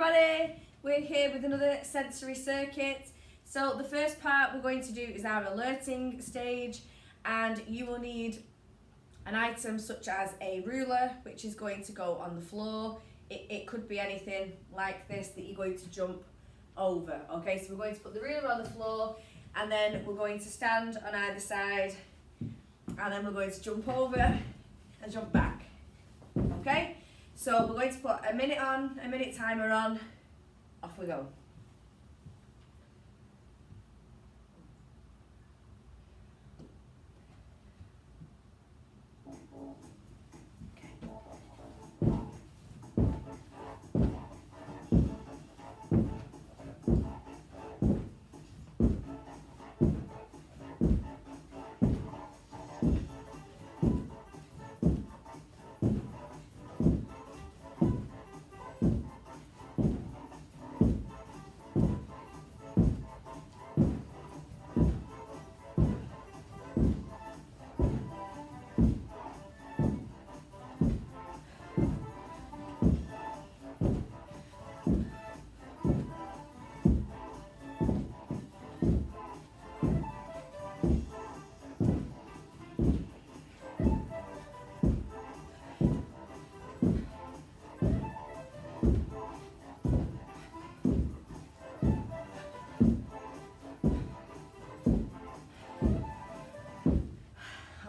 everybody, we're here with another sensory circuit. So the first part we're going to do is our alerting stage, and you will need an item such as a ruler, which is going to go on the floor. It could be anything like this that you're going to jump over. Okay, so we're going to put the ruler on the floor, and then we're going to stand on either side, and then we're going to jump over and jump back. Okay, so we're going to put a minute timer on. Off we go.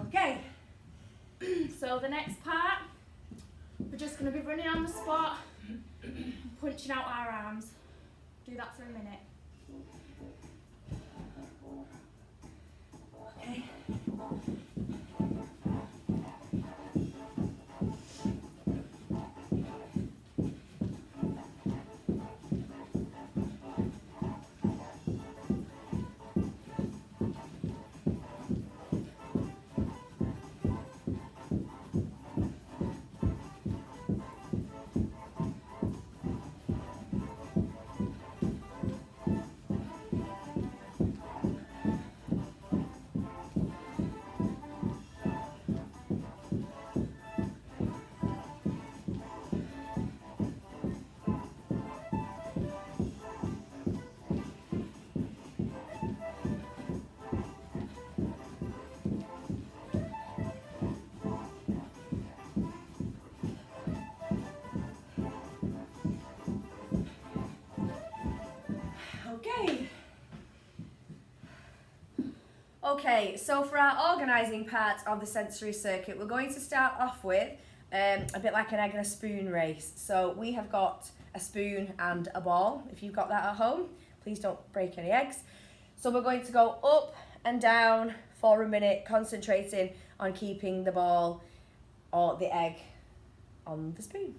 Okay, so the next part, we're just going to be running on the spot, punching out our arms. Do that for a minute. Okay. Okay, so for our organising part of the sensory circuit, we're going to start off with a bit like an egg and a spoon race. So we have got a spoon and a ball. If you've got that at home, please don't break any eggs. So we're going to go up and down for a minute, concentrating on keeping the ball or the egg on the spoon.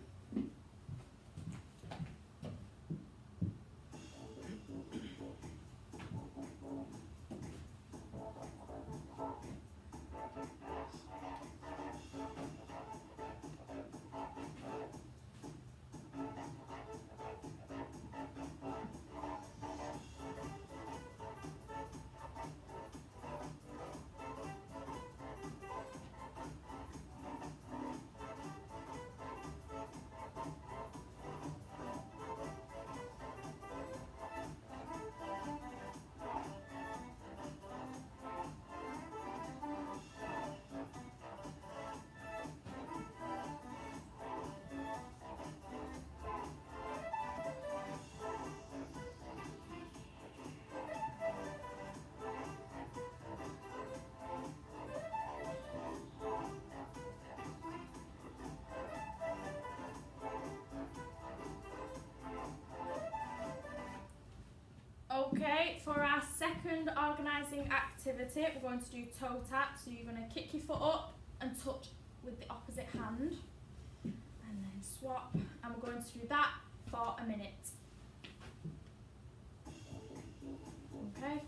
Okay, for our second organising activity, we're going to do toe tap. So you're going to kick your foot up and touch with the opposite hand, and then swap, and we're going to do that for a minute. Okay.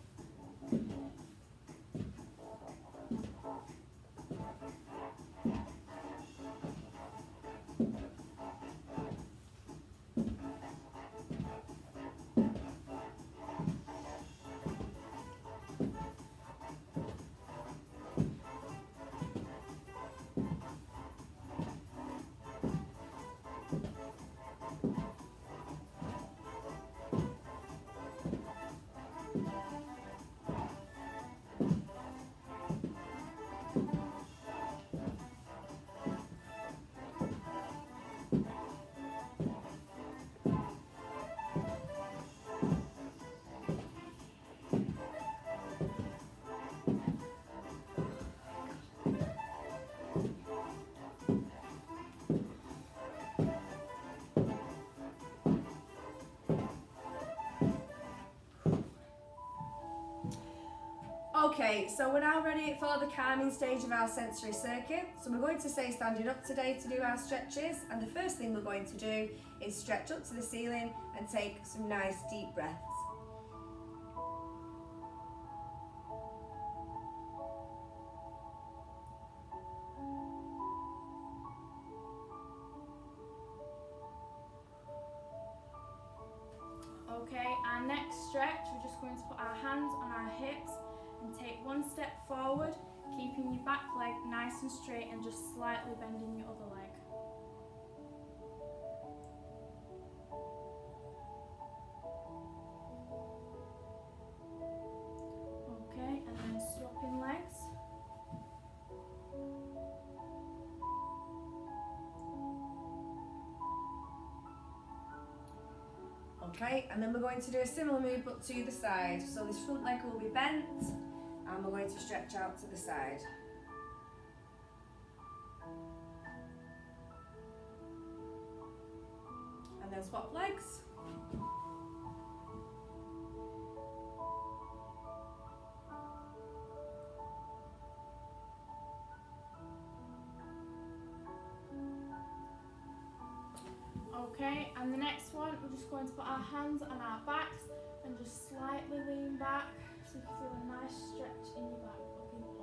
Okay, so we're now ready for the calming stage of our sensory circuit. So we're going to stay standing up today to do our stretches, and the first thing we're going to do is stretch up to the ceiling and take some nice deep breaths. Okay, our next stretch, we're just going to put our hands on our hips and take one step forward, keeping your back leg nice and straight and just slightly bending your other leg. Okay, and then swapping legs. Okay, and then we're going to do a similar move but to the side. So this front leg will be bent and we're going to stretch out to the side. And then swap legs. Okay, and the next one, we're just going to put our hands on our backs and just slightly lean back so you can feel a nice stretch in your back looking up.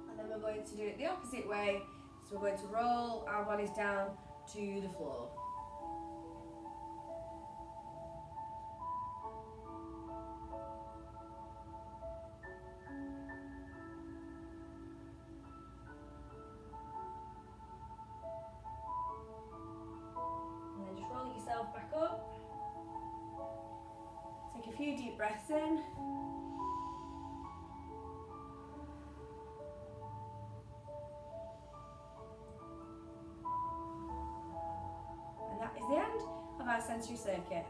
And then we're going to do it the opposite way. So we're going to roll our bodies down to the floor. Yourself back up. Take a few deep breaths in. And that is the end of our sensory circuit.